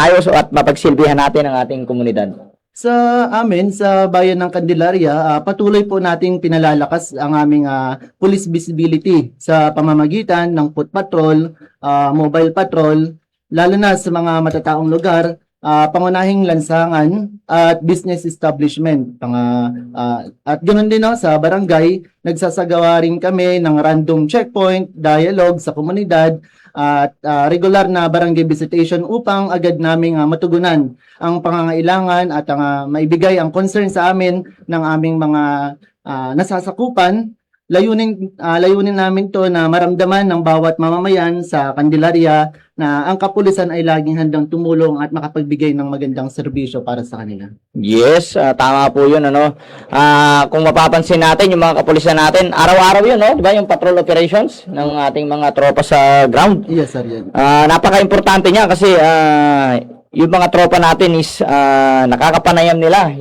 tayo at mapagsilbihan natin ang ating komunidad? Sa amin, sa bayan ng Candelaria, patuloy po nating pinalalakas ang aming police visibility sa pamamagitan ng foot patrol, mobile patrol, lalo na sa mga matataong lugar, pangunahing lansangan at business establishment. At ganoon din sa barangay, nagsasagawa rin kami ng random checkpoint, dialogue sa komunidad, at regular na barangay visitation upang agad naming matugunan ang pangangailangan at maibigay ang concern sa amin ng aming mga nasasakupan. Layunin namin to na maramdaman ng bawat mamamayan sa Candelaria na ang kapulisan ay laging handang tumulong at makapagbigay ng magandang serbisyo para sa kanila. Yes, tama po yun, ano. Kung mapapansin natin, yung mga kapulisan natin, araw-araw yun, no? Di ba, yung patrol operations ng ating mga tropa sa ground. Yes, sir. Yan. Napaka-importante niya kasi yung mga tropa natin is nakakapanayam nila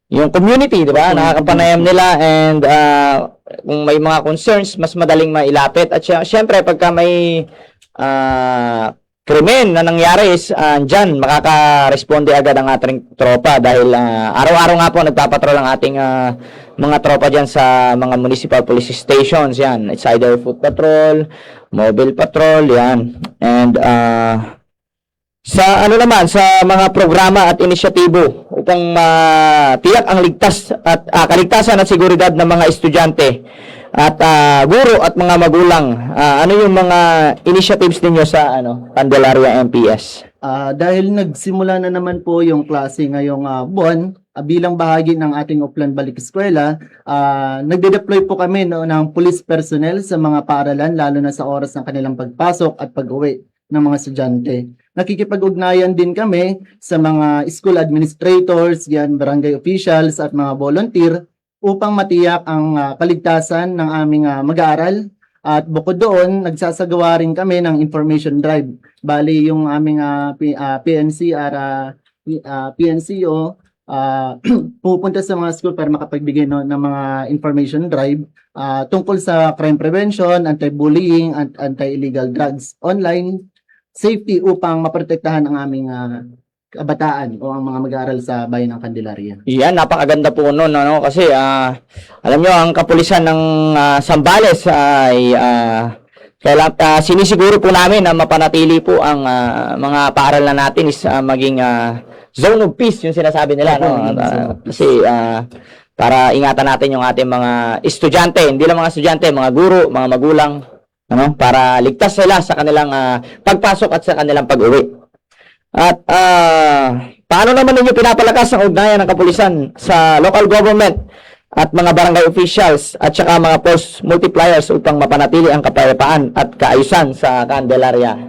yung community, di ba? Nakakapanayam nila, and kung may mga concerns, mas madaling mailapit. At syempre, pagka may krimen na nangyari is dyan, makaka-responde agad ang ating tropa dahil araw-araw nga po nagpapatrol ang ating mga tropa dyan sa mga municipal police stations. Yan, it's either foot patrol, mobile patrol, yan. And sa sa mga programa at inisyatibo upang tiyak ang kaligtasan at seguridad ng mga estudyante at guro at mga magulang, ano yung mga initiatives ninyo sa Candelaria MPS? Dahil nagsimula na naman po yung klase ngayong buwan, bilang bahagi ng ating Uplan Balik Eskwela, nagde-deploy po kami ng police personnel sa mga paaralan, lalo na sa oras ng kanilang pagpasok at pag-uwi ng mga estudyante. Nakikipag-ugnayan din kami sa mga school administrators, barangay officials at mga volunteer upang matiyak ang kaligtasan ng aming mag-aaral. At bukod doon, nagsasagawa rin kami ng information drive. Bali, yung aming PNCO pupunta sa mga school para makapagbigay ng mga information drive tungkol sa crime prevention, anti-bullying, at anti-illegal drugs online, safety upang maprotektahan ang aming kabataan o ang mga mag-aaral sa bayan ng Candelaria. Yan, napakaganda po nun, kasi alam nyo, ang kapulisan ng Zambales ay sinisiguro po namin na mapanatili po ang mga paaralan natin is maging zone of peace, yung sinasabi nila, no? Kasi para ingatan natin yung ating mga estudyante, hindi lang mga estudyante, mga guro, mga magulang, para ligtas sila sa kanilang pagpasok at sa kanilang pag-uwi. At paano naman ninyo pinapalakas ang ugnayan ng kapulisan sa local government at mga barangay officials at saka mga force multipliers upang mapanatili ang kapayapaan at kaayusan sa Candelaria?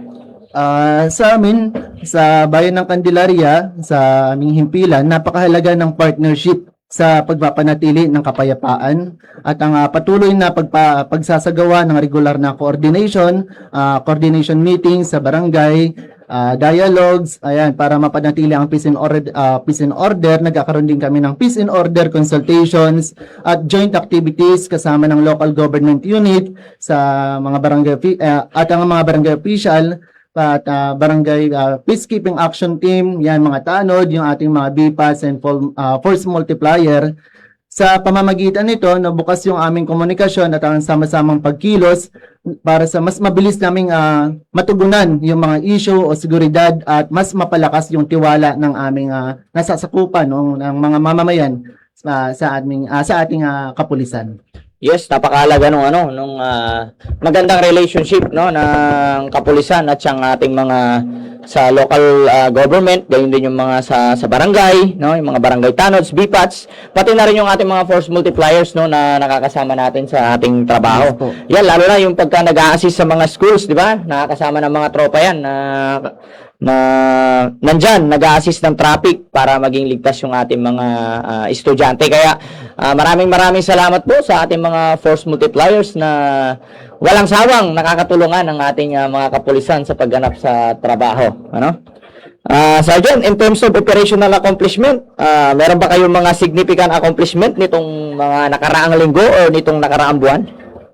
Sa amin, sa bayan ng Candelaria, sa aming himpilan, napakahalaga ng partnership sa pagpapanatili ng kapayapaan at ang patuloy na pagsasagawa ng regular na coordination meetings sa barangay, dialogues, para mapanatili ang peace and order. Nagkakaroon din kami ng peace and order consultations at joint activities kasama ng local government unit sa mga barangay at ang mga barangay official at barangay peacekeeping action team, mga tanod, yung ating mga BPAS and force multiplier. Sa pamamagitan nito, nabukas yung aming komunikasyon at ang sama-samang pagkilos para sa mas mabilis naming matugunan yung mga issue o seguridad at mas mapalakas yung tiwala ng aming nasasakupan ng mga mamamayan sa ating kapulisan. Yes, napakahalaga nung magandang relationship ng kapulisan at siyang ating mga sa local government, gayon din yung mga sa barangay, yung mga barangay tanods, BPATs, pati na rin yung ating mga force multipliers na nakakasama natin sa ating trabaho. Yan, lalo na yung pagka nag-a-assist sa mga schools, di ba? Nakakasama ng mga tropa yan na nandyan, nag-a-assist ng traffic para maging ligtas yung ating mga estudyante. Kaya maraming salamat po sa ating mga force multipliers na walang sawang nakakatulungan ng ating mga kapulisan sa pagganap sa trabaho. Sergeant, in terms of operational accomplishment, meron ba kayong mga significant accomplishment nitong mga nakaraang linggo o nitong nakaraang buwan?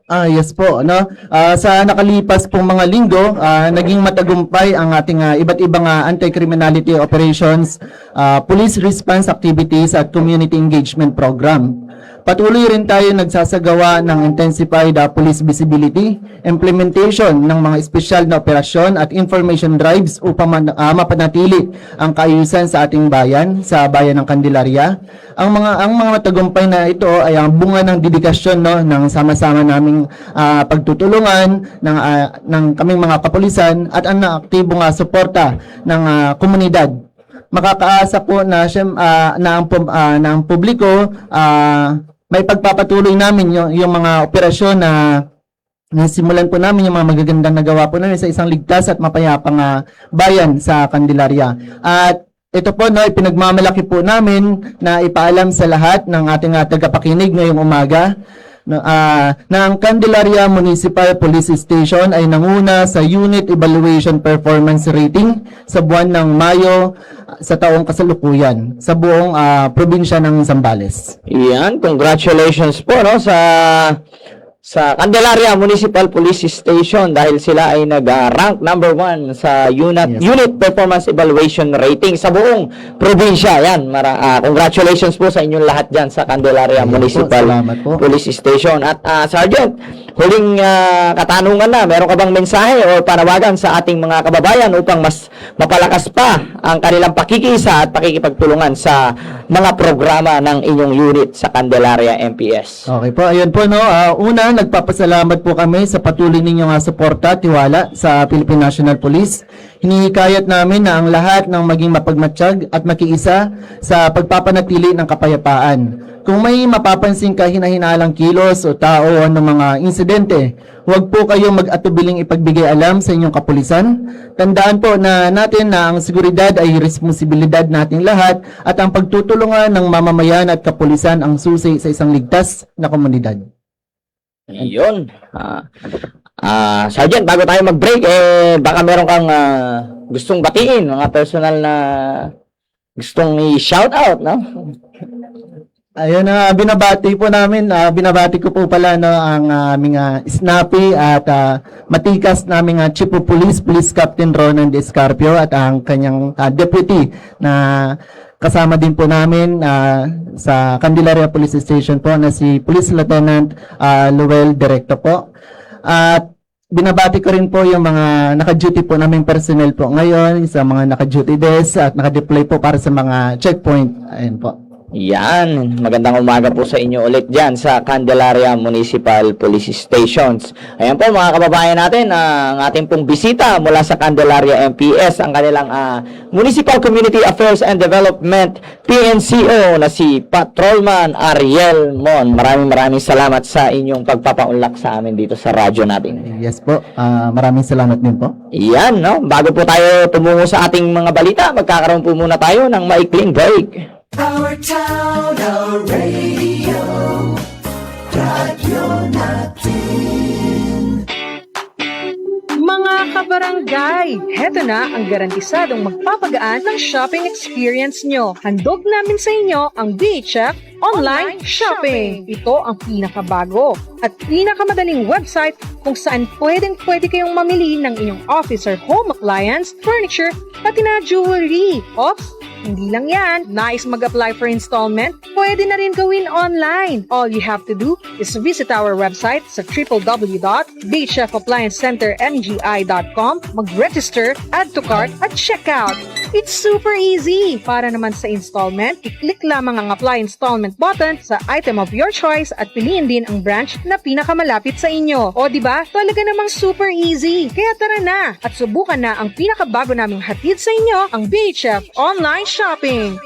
Yes po, no. Sa nakalipas pong mga linggo, naging matagumpay ang ating iba't ibang anti-criminality operations, police response activities at community engagement program. Patuloy rin tayo nagsasagawa ng intensified police visibility, implementation ng mga espesyal na operasyon at information drives upang mapanatili ang kaayusan sa ating bayan, sa bayan ng Candelaria. Ang mga tagumpay na ito ay ang bunga ng dedikasyon, no, ng sama-sama naming pagtutulungan ng kaming mga kapulisan at ang aktibong suporta ng komunidad. Makakaasa po na ang publiko may pagpapatuloy namin yung mga operasyon na nasimulan po namin, yung mga magagandang nagawa po namin sa isang ligtas at mapayapang bayan sa Candelaria. At ito po, no, ipinagmamalaki po namin na ipaalam sa lahat ng ating tagapakinig ngayong umaga na ang Candelaria Municipal Police Station ay nanguna sa Unit Evaluation Performance Rating sa buwan ng Mayo sa taong kasalukuyan sa buong probinsya ng Zambales. Yan, congratulations po, no, sa Candelaria Municipal Police Station dahil sila ay nag-rank number 1 sa Unit Performance Evaluation Rating sa buong probinsya. Yan, congratulations po sa inyong lahat dyan sa Candelaria Municipal Police Station. At Sergeant, huling katanungan na, meron ka bang mensahe o panawagan sa ating mga kababayan upang mas mapalakas pa ang kanilang pakikisa at pakikipagtulungan sa mga programa ng inyong unit sa Candelaria MPS? Okay po, ayun po, no. Una, nagpapasalamat po kami sa patuloy ninyong suporta, tiwala sa Philippine National Police. Hinihikayat namin na ang lahat ng maging mapagmatsyag at makiisa sa pagpapanatili ng kapayapaan. Kung may mapapansin ka hinahinalang kilos o tao o ng mga insidente, huwag po kayong mag-atubiling ipagbigay alam sa inyong kapulisan. Tandaan po natin na ang seguridad ay responsibilidad nating lahat at ang pagtutulungan ng mamamayan at kapulisan ang susi sa isang ligtas na komunidad. Yun. Sergeant, bago tayo mag-break, baka meron kang gustong batiin, mga personal na gustong i-shout out, no? Ayun, binabati ko po pala, no, ang aming snappy at matikas naming Chief of Police Captain Ronan Descarpio at ang kanyang deputy na kasama din po namin sa Candelaria Police Station po na si Police Lieutenant Luel Directo po. At binabati ko rin po yung mga naka-duty po naming personnel po ngayon, sa mga naka-duty desk at naka-deploy po para sa mga checkpoint. Ayun po. Yan, magandang umaga po sa inyo ulit dyan sa Candelaria Municipal Police Stations. Ayan po mga kababayan natin, ang ating pong bisita mula sa Candelaria MPS, ang kanilang Municipal Community Affairs and Development PNCO na si Patrolman Ariel Mon. Maraming salamat sa inyong pagpapaunlak sa amin dito sa radyo natin. Yes po, maraming salamat din po. Yan, no? Bago po tayo tumungo sa ating mga balita, magkakaroon po muna tayo ng maikling break. Our town, our radio, Radio natin. Mga kabarangay, heto na ang garantisadong magpapagaan ng shopping experience nyo. Handog namin sa inyo ang BHF Online Shopping. Ito ang pinakabago at pinakamadaling website kung saan pwede kayong mamili ng inyong office or home appliance, furniture, pati na jewelry. Ops! Hindi lang yan, nais mag-apply for installment? Pwede na rin gawin online. All you have to do is visit our website sa www.bhfappliancecentermgi.com, mag-register, add to cart, at check out. It's super easy. Para naman sa installment, i-click lamang ang apply installment button sa item of your choice at piliin din ang branch na pinakamalapit sa inyo. O diba, talaga namang super easy. Kaya tara na at subukan na ang pinakabago naming hatid sa inyo, ang BHF Online Shopping.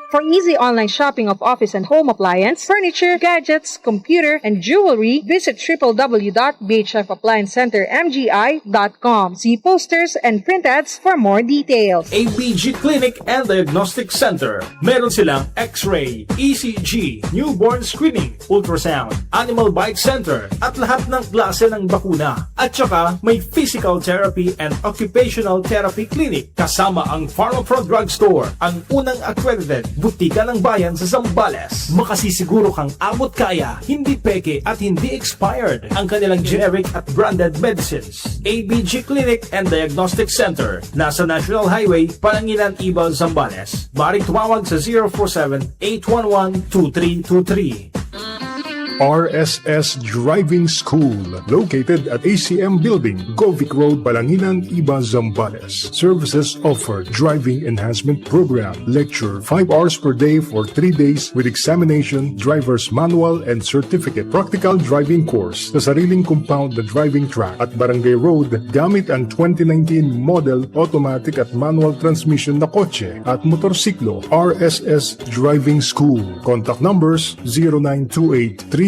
For easy online shopping of office and home appliance, furniture, gadgets, computer, and jewelry, visit www.bhfappliancecentermgi.com. See posters and print ads for more details. ABG Clinic and Diagnostic Center. Meron silang X-ray, ECG, newborn screening, ultrasound, animal bite center, at lahat ng klase ng bakuna. At saka may physical therapy and occupational therapy clinic kasama ang PharmaPro Drug Store, ang unang accredited butika ng bayan sa Zambales. Makasisiguro kang abot kaya, hindi peke at hindi expired ang kanilang generic at branded medicines. ABG Clinic and Diagnostic Center, nasa National Highway, Palanginan, Iba, Zambales. Maring tumawag sa 047-811-2323. RSS Driving School, located at ACM Building, Govic Road, Palanginan, Iba, Zambales. Services offered: driving enhancement program, lecture 5 hours per day for 3 days with examination, driver's manual and certificate, practical driving course sa sariling compound na driving track at Barangay Road gamit ang 2019 model automatic at manual transmission na kotse at motorsiklo. RSS Driving School. Contact numbers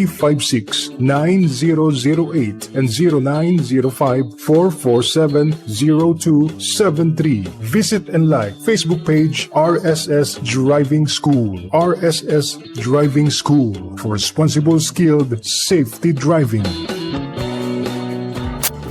0928-356-9008 and 0905-447-0273. Visit and like Facebook page RSS Driving School. RSS Driving School for responsible, skilled, safety driving.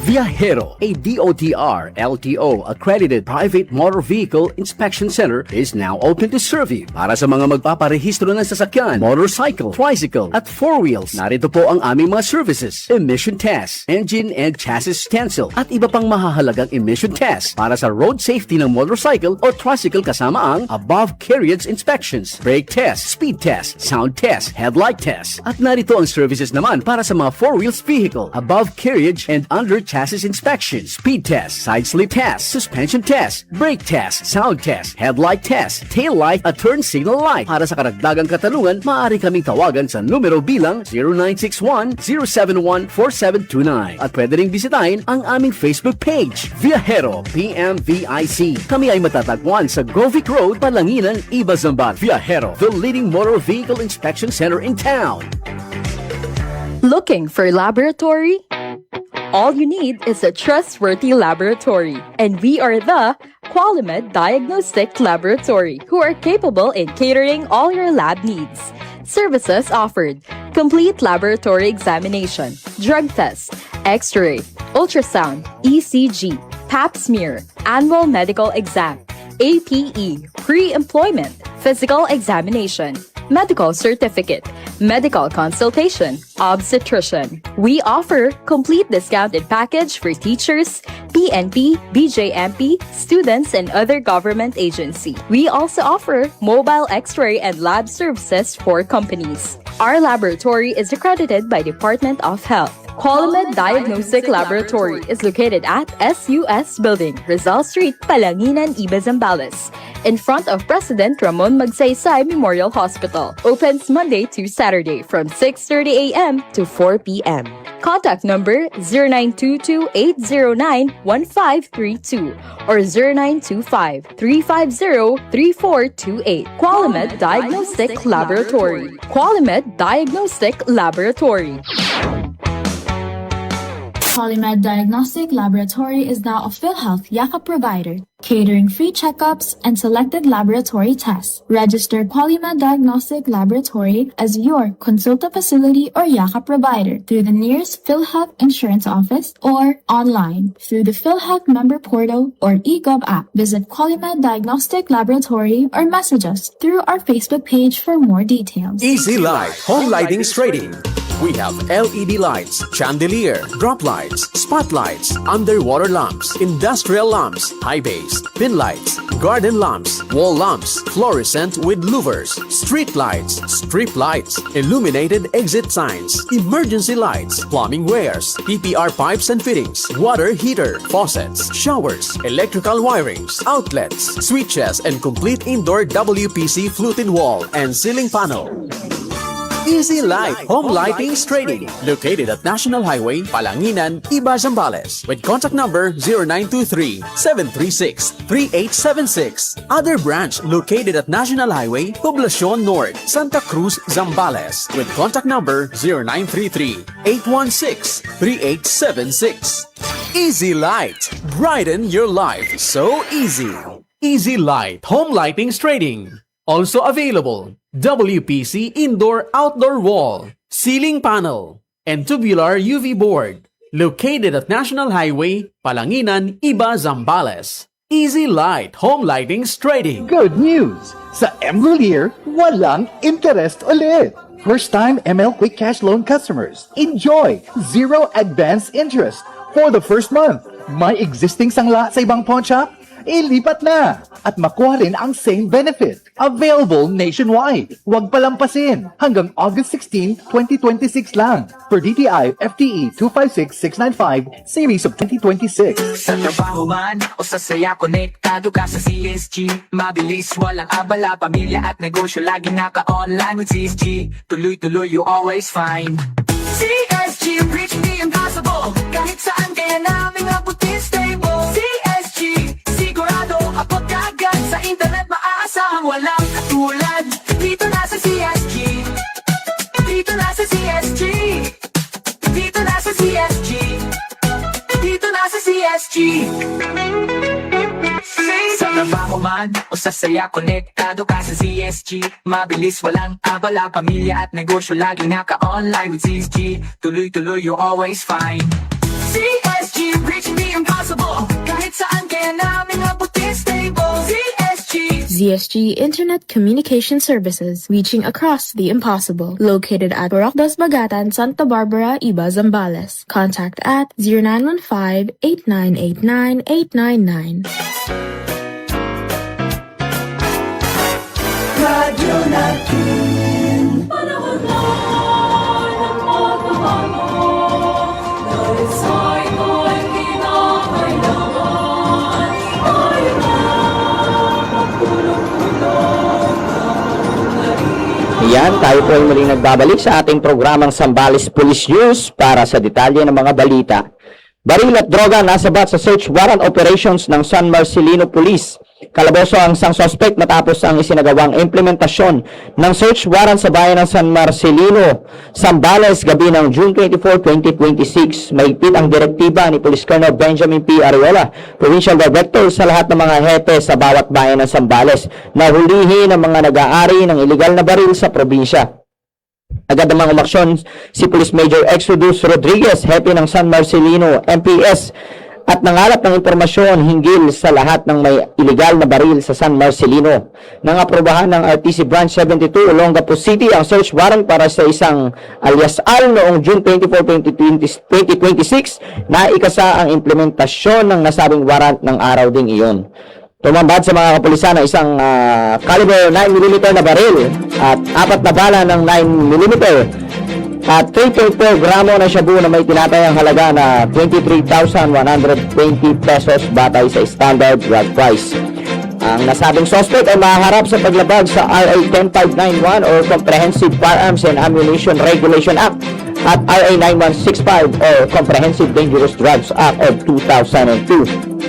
Viajero, a DOTR LTO accredited private motor vehicle inspection center, is now open to serve you. Para sa mga magpaparehistro ng sasakyan, motorcycle, tricycle at four wheels, narito po ang aming mga services: emission test, engine and chassis stencil, at iba pang mahahalagang emission test para sa road safety ng motorcycle o tricycle, kasama ang above carriage inspections, brake test, speed test, sound test, headlight test. At narito ang services naman para sa mga four wheels vehicle, above carriage and under chassis inspection, speed test, side slip test, suspension test, brake test, sound test, headlight test, tail light at turn signal light. Para sa karagdagang katanungan, maaari kaming tawagan sa numero bilang 0961-071-4729 at pwede ring bisitahin ang aming Facebook page, Viajero PMVIC. Kami ay matatagpuan sa Govic Road, Palanginan, Iba, Zambales. Viajero, the leading motor vehicle inspection center in town. Looking for laboratory? All you need is a trustworthy laboratory, and we are the Qualimed Diagnostic Laboratory, who are capable in catering all your lab needs. Services offered: complete laboratory examination, drug test, X-ray, ultrasound, ECG, pap smear, annual medical exam, APE, pre-employment, physical examination, medical certificate, medical consultation, obstetrician. We offer complete discounted package for teachers, PNP, BJMP, students, and other government agency. We also offer mobile X-ray and lab services for companies. Our laboratory is accredited by Department of Health. Qualimed Diagnostic Laboratory is located at SUS Building, Rizal Street, Palanginan, Iba, Zambales, in front of President Ramon Magsaysay Memorial Hospital. Opens Monday to Saturday from 6:30 a.m. to 4 p.m. Contact number 0922-809-1532 or 0925-350-3428. Qualimed Diagnostic Laboratory. Qualimed Diagnostic Laboratory. Qualimed Diagnostic Laboratory is now a PhilHealth Yakap provider, catering free checkups and selected laboratory tests. Register Qualimed Diagnostic Laboratory as your consulta facility or Yakap provider through the nearest PhilHealth Insurance Office or online through the PhilHealth member portal or eGov app. Visit Qualimed Diagnostic Laboratory or message us through our Facebook page for more details. Easy Light Home Lighting Trading. We have LED lights, chandelier, drop lights, spotlights, underwater lamps, industrial lamps, high base, pin lights, garden lamps, wall lamps, fluorescent with louvers, street lights, strip lights, illuminated exit signs, emergency lights, plumbing wares, PPR pipes and fittings, water heater, faucets, showers, electrical wirings, outlets, switches, and complete indoor WPC fluted wall and ceiling panel. Easy Light Home Lighting Trading, located at National Highway, Palanginan, Iba, Zambales, with contact number 0923-736-3876. Other branch located at National Highway, Poblacion North, Santa Cruz, Zambales, with contact number 0933-816-3876. Easy Light, brighten your life so easy. Easy Light Home Lighting Trading. Also available, WPC Indoor-Outdoor Wall, Ceiling Panel, and Tubular UV Board. Located at National Highway, Palanginan, Iba, Zambales. Easy Light Home Lighting Trading. Good news! Sa Emrulier, walang interest ulit. First-time ML Quick Cash Loan customers, enjoy zero advance interest for the first month. May existing sangla sa ibang pawn shop? Ilipat na! At makuha rin ang same benefit. Available nationwide. Huwag palampasin. Hanggang August 16, 2026 lang. Per DTI FTE 256695 Series of 2026. Sa trabaho man o sa saya, konektado ka sa CSG. Mabilis, walang abala, pamilya at negosyo, laging naka-online with CSG. Tuloy-tuloy, you always find CSG, reach the impossible. Kahit saan kaya namin abutin stable. CSG, sigurado, abot agad. Sa internet maaasahang walang katulad. Dito na sa CSG. Dito na sa CSG. Dito na sa CSG. Dito na sa CSG. Sa trabaho man o sa saya, konektado ka sa CSG. Mabilis, walang abala, pamilya at negosyo, laging naka-online with CSG. Tuloy-tuloy, you always find CSG, reaching the impossible. Kahit saan kaya namin abutin stable. CSG. ZSG Internet Communication Services, reaching across the impossible. Located at Borocdos, Bagatan, Santa Barbara, Iba, Zambales. Contact at 0915-8989-899. Radyo natin. Panahon na ng pagbabago, dahil sa'yo'y kinakailangan. Tayo na magtulong-tulong. Yan, tayo po ay muling nagbabalik sa ating programang Sambales Police News para sa detalye ng mga balita. Baril at droga nasabat sa search warrant operations ng San Marcelino Police. Kalaboso ang isang suspect matapos ang isinagawang implementasyon ng search warrant sa bayan ng San Marcelino, Zambales, gabi ng June 24, 2026. Mahigpit ang direktiba ni Police Colonel Benjamin P. Ariola, Provincial Director, sa lahat ng mga hepe sa bawat bayan ng Zambales na hulihin ang mga nag-aari ng iligal na baril sa probinsya. Agad namang umaksyon si Police Major Exodus Rodriguez, hepe ng San Marcelino MPS, at nangalap ng impormasyon hinggil sa lahat ng may iligal na baril sa San Marcelino. Nang aprobahan ng RTC Branch 72 Olongapo City ang search warrant para sa isang alias Al noong June 24, 2026 na ikasa ang implementasyon ng nasabing warrant ng araw ding iyon. Tumambad sa mga kapulisan ng isang caliber 9mm na baril at 4 na bala ng 9mm at 3.4 gramo na shabu na may tinatayang halaga na 23,120 pesos batay sa standard drug price. Ang nasabing suspect ay maharap sa paglabag sa RA 10591 or Comprehensive Firearms and Ammunition Regulation Act at RA 9165 or Comprehensive Dangerous Drugs Act of 2002.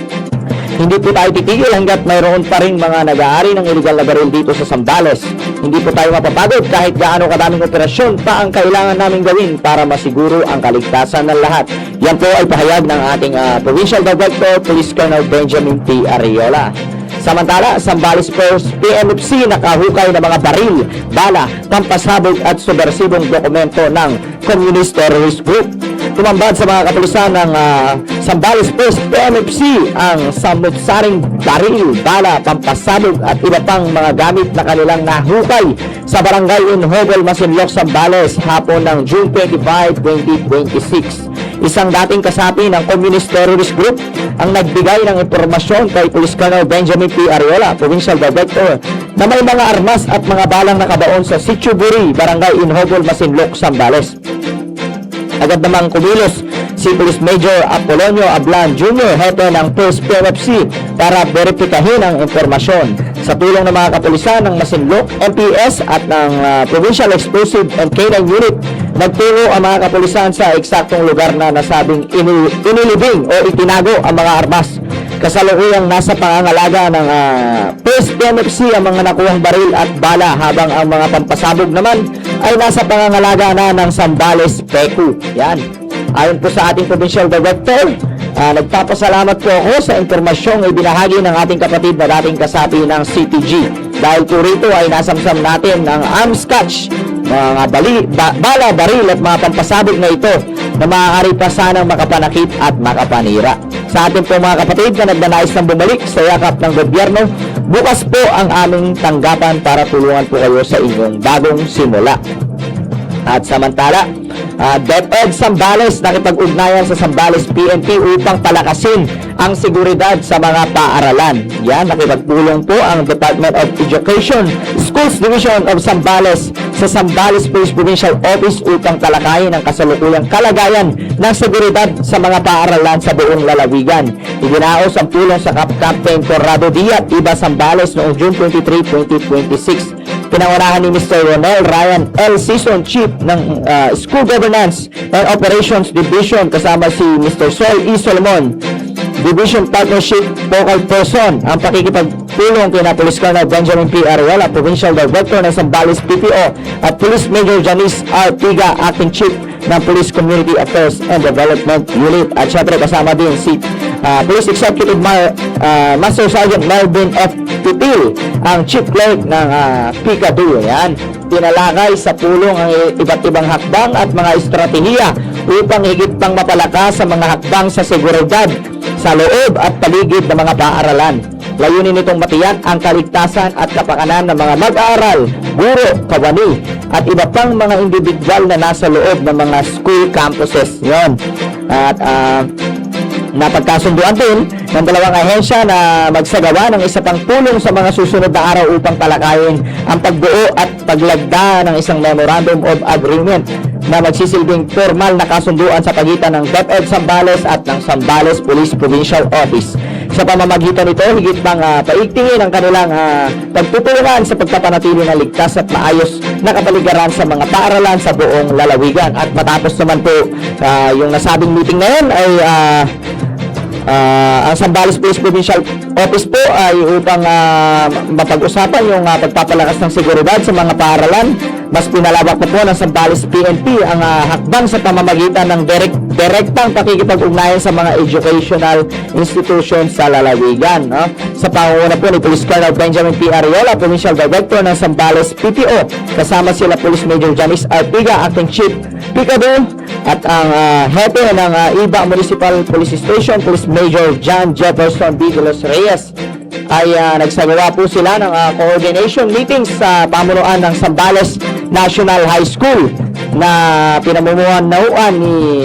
Hindi po tayo titigil hanggat mayroon pa rin mga nag-aari ng iligal na baril dito sa Zambales. Hindi po tayo mapapagod kahit gaano kadaming operasyon pa ang kailangan namin gawin para masiguro ang kaligtasan ng lahat. Yan po ay pahayag ng ating Provincial Director, Police Colonel Benjamin P. Ariola. Samantala, Zambales First PMFC nakahukay ng mga baril, bala, pampasabog at subversibong dokumento ng Communist Terrorist Group. Tumambad sa mga kapulisan ng Zambales First PMFC ang samot-saring baril, bala, pampasabog at iba pang mga gamit na kanilang nahukay sa Barangay Unhobol, Masinloc, Zambales hapon ng June 25, 2026. Isang dating kasapi ng Communist Terrorist Group ang nagbigay ng impormasyon kay Police Colonel Benjamin P. Ariola, Provincial Director, na may mga armas at mga balang nakabaon sa Sitio Buri, Barangay Unhobol, Masinloc, Zambales. Agad namang kumilos si Police Major Apolonio Ablan Jr., hepe ng First PMFC, para verifikahin ang impormasyon. Sa tulong ng mga kapulisan ng Masinloc, MPS at ng Provincial Explosive and K9 Unit, nagtungo ang mga kapulisan sa eksaktong lugar na nasabing inilibing o itinago ang mga armas. Kasalukuyang nasa pangangalaga ng First PMFC ang mga nakuhang baril at bala, habang ang mga pampasabog naman ay nasa pangangalaga na ng Zambales PECU. Yan. Ayon po sa ating Provincial Director, nagpapasalamat po ako sa impormasyong ibinahagi ng ating kapatid na dating kasapi ng CTG. Dahil po rito ay nasamsam natin ang arms catch mga bala, baril at mga pampasabog na ito na maaari pa sanang makapanakit at makapanira. Sa ating po mga kapatid na nagnanais ng bumalik sa yakap ng gobyerno, bukas po ang aming tanggapan para tulungan po kayo sa inyong bagong simula. At samantala, DepEd Zambales nakipag-ugnayan sa Zambales PNP upang palakasin ang seguridad sa mga paaralan. Yan, nakipagtulong po ang Department of Education Schools Division of Zambales sa Zambales Police Provincial Office upang talakayin ang kasalukuyang kalagayan ng seguridad sa mga paaralan sa buong lalawigan. Idinaos ang tulong sa Captain Corrado Diat, Iba Zambales noong June 23, 2026. Pinangunahan ni Mr. Ronel Ryan L. Season, Chief ng School Governance and Operations Division, kasama si Mr. Sol E. Solomon, Division Partnership Focal Person. Ang pakikipagtulong kina Police Colonel Benjamin P. Ariola, Provincial Director ng Zambales PPO, at Police Major Janice R. Piga, Acting Chief ng Police Community Affairs and Development Unit. At syempre kasama din si Police Executive Master Sergeant Melvin F. Pipil, ang Chief Clerk ng PICA-2. Yan, tinalakay sa pulong ang iba't ibang hakbang at mga estratehiya upang higit pang mapalakas sa mga hakbang sa seguridad sa loob at paligid ng mga paaralan. Layunin nitong matiyak ang kaligtasan at kapakanan ng mga mag-aaral, guro, kawani, at iba pang mga individual na nasa loob ng mga school campuses. Yon. At napagkasunduan din ng dalawang ahensya na magsagawa ng isa pang tulong sa mga susunod na araw upang talakayin ang pagbuo at paglagda ng isang Memorandum of Agreement na magsisilbing formal na kasunduan sa pagitan ng DepEd Zambales at ng Zambales Police Provincial Office. Sa pamamagitan nito, higit pang paigtingin ang kanilang pagtutulungan sa pagpapanatili ng ligtas at maayos na kapaligiran sa mga paaralan sa buong lalawigan. At matapos naman po yung nasabing meeting na yun ay ang Zambales Police Provincial Office po ay upang mapag-usapan yung pagpapalakas ng seguridad sa mga paaralan. Mas pinalawak pa po ng Zambales PNP ang hakbang sa pamamagitan ng direktang pakikipag-ugnayan sa mga educational institutions sa lalawigan. No? Sa pangunguna po ni Police Colonel Benjamin P. Ariola, Provincial Director ng Zambales PPO, kasama sila Police Major Janice R. Piga, Acting Chief PICA-2, at ang hepe ng Iba Municipal Police Station, Police Major John Jefferson B. De Los Reyes, ay nagsagawa po sila ng coordination meetings sa pamunuan ng Zambales National High School na pinamumuhan ni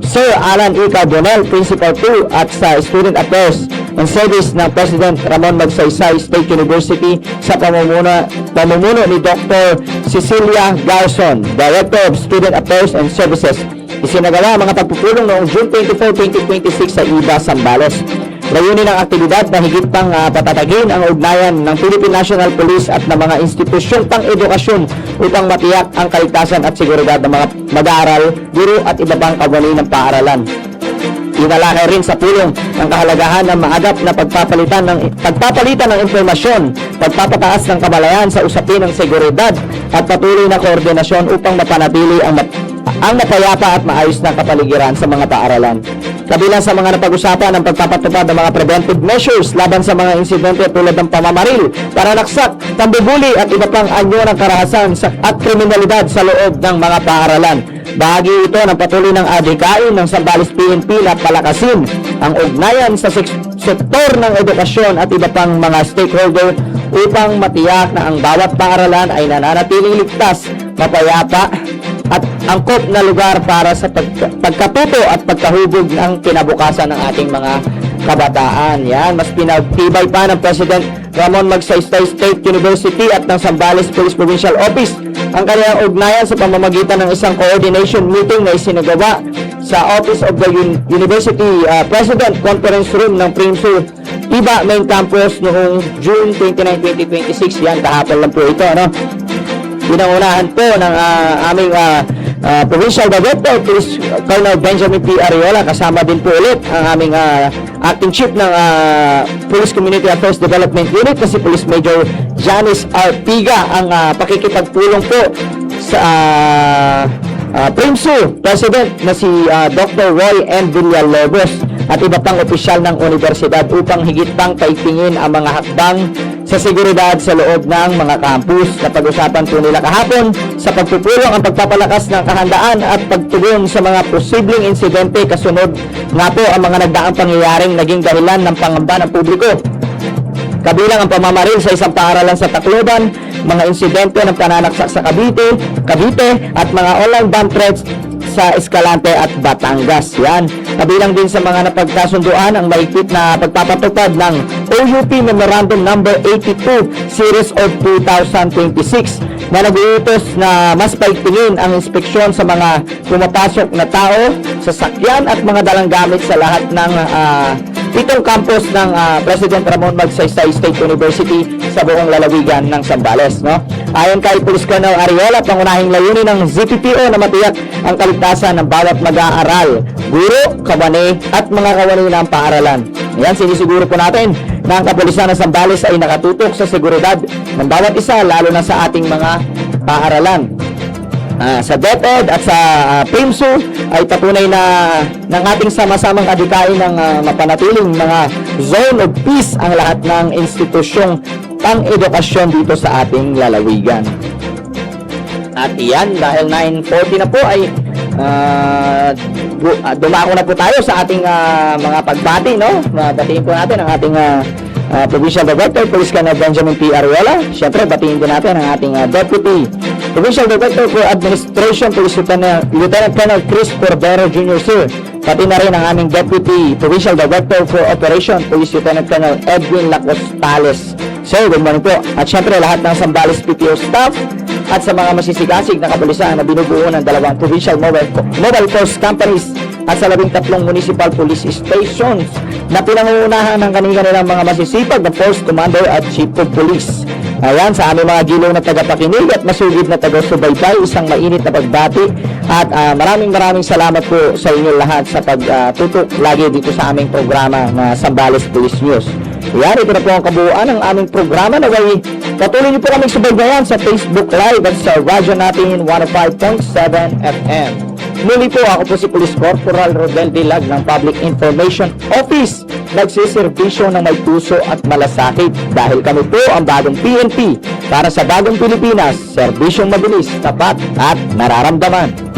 Sir Alan E. Cardonel, Principal 2, at sa Student Affairs and Service ng President Ramon Magsaysay State University sa pamumuno ni Dr. Cecilia Garson, Director of Student Affairs and Services. Isinagawa ang mga pagpupulong noong June 24, 2026 sa Iba, Zambales. Layunin ng aktibidad na higit pang patatagin ang ugnayan ng Philippine National Police at ng mga institusyong pang-edukasyon upang matiyak ang kaligtasan at seguridad ng mga mag-aaral, guro at iba pang kawani ng paaralan. Inalakay rin sa pulong ang kahalagahan ng maagap na pagpapalitan ng impormasyon, pagpapataas ng kamalayan sa usapin ng seguridad at patuloy na koordinasyon upang mapanatili ang mapayapa at maayos na kapaligiran sa mga paaralan. Kabilang sa mga napag-usapan ang pagpapatupad ng mga preventive measures laban sa mga insidente tulad ng pamamaril, pananaksak, pambubuli at iba pang anyo ng karahasan at kriminalidad sa loob ng mga paaralan. Bahagi ito ng patuloy ng adhikain ng Zambales PNP na palakasin ang ugnayan sa sektor ng edukasyon at iba pang mga stakeholder upang matiyak na ang bawat paaralan ay nananatiling ligtas, mapayapa at angkop na lugar para sa pagkatuto at pagkahubog ng kinabukasan ng ating mga kabataan. Yan, mas pinagtibay pa ng President Ramon Magsaysay State University at ng Zambales Police Provincial Office ang kanilang ugnayan sa pamamagitan ng isang coordination meeting na isinagawa sa Office of the University President Conference Room ng Primso Iba Main Campus noong June 29, 2026. Yan, kahapon lang po ito, no? Pinangunahan po ng aming Provincial Director, Police Colonel Benjamin P. Ariola, kasama din po ulit ang aming Acting Chief ng Police Community Affairs Development Unit na si Police Major Janice R. Piga, ang pakikipagtulong po sa Primso President na si Dr. Roy N. Villalobos at iba pang opisyal ng universidad upang higit pang paigtingin ang mga hakbang sa seguridad sa loob ng mga campus. Napag-usapan po nila kahapon sa pagpupulong ang pagpapalakas ng kahandaan at pagtugon sa mga posibleng insidente kasunod nga po ang mga nagdaang pangyayaring naging dahilan ng pangamba ng publiko. Kabilang ang pamamaril sa isang paaralan sa Tacloban, mga insidente ng pananaksak sa Cavite at mga online bomb threats sa Escalante at Batangas. Yan. Kabilang din sa mga napagkasunduan ang mahigpit na pagpapatupad ng OUP Memorandum Number 82 Series of 2026 na nag-uutos na mas paigtingin ang inspeksyon sa mga pumapasok na tao, sasakyan at mga dalang gamit sa lahat ng 7 campus ng President Ramon Magsaysay State University sa buong lalawigan ng Zambales. No? Ayon kay Police Colonel Ariola, pangunahing layunin ng ZPPO na matiyak ang kaligtasan ng bawat mag-aaral, guro, kabane at mga kawani ng paaralan. Ayan, sinisiguro po natin na ang kapulisan ng Zambales ay nakatutok sa seguridad ng bawat isa, lalo na sa ating mga paaralan. Sa DepEd at sa PIMSU ay patunay na ng ating sama-samang adikain ng mapanatiling mga zone of peace ang lahat ng institusyong pang-edukasyon dito sa ating lalawigan. At iyan, dahil 9:40 na po ay dumako na po tayo sa ating mga pagbati, no? Batiin po natin ang ating Provincial Director, Police Colonel Benjamin P. Ariola. Siyempre, batiin din natin ang ating Deputy Provincial Director for Administration, Police Lieutenant Colonel Chris Cordero Jr. Sir. Pati na rin ang aming Deputy Provincial Director for Operation, Police Lieutenant Colonel Edwin Lacostales. Sir, good morning po. At siyempre, lahat ng Zambales PPO staff at sa mga masisigasig na kapulisan na binubuo ng 2 provincial mobile force companies at sa 13 municipal police stations na pinangungunahan ng kanilang mga masisipag na force commander at chief of police. Ayan, sa aming mga giliw na tagapakinig at masugid na taga-subaybay, isang mainit na pagbati at maraming salamat po sa inyo lahat sa pagtutok lagi dito sa aming programa na Zambales Police News. Ayan, ito na po ang kabuuan ng aming programa na patuloy niyo po kaming subaybayan sa Facebook Live at sa radyo natin 105.7 FM. Muli po, ako po si Police Corporal Rodel Dilag ng Public Information Office. Nagsiservisyo ng may puso at malasakit dahil kami po ang bagong PNP para sa bagong Pilipinas, serbisyong mabilis, tapat at nararamdaman.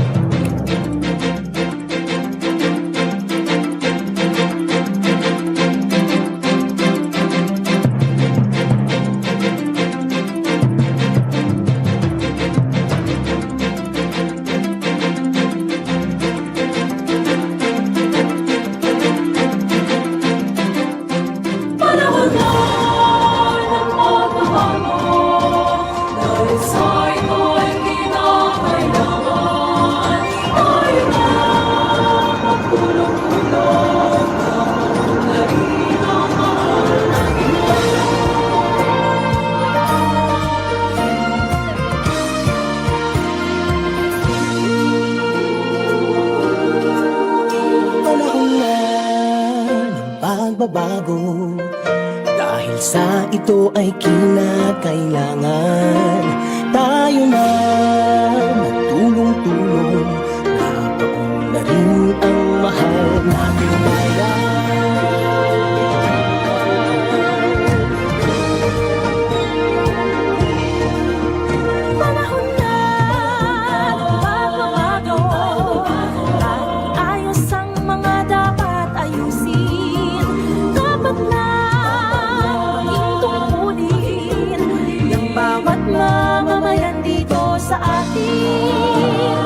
Bago dahil sa ito ay kinakailangan tayo na magtulong-tulong, napaon na rin ang mahal natin bayan. Panahon na magbabago at ayos ang mga dapat ayusin. Dapat na maging tungkulin ng bawat mamamayan dito sa atin.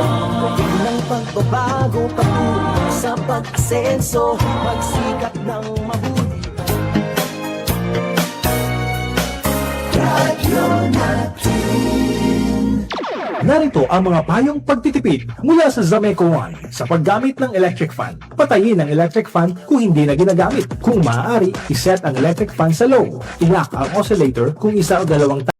Ng pagbabago patungo sa pag-asenso, magsikap ng mabuti. Radyo natin. Narito ang mga payong pagtitipid mula sa Zameco One sa paggamit ng electric fan. Patayin ang electric fan kung hindi na ginagamit. Kung maaari, iset ang electric fan sa low. I-lock ang oscillator kung isa o dalawang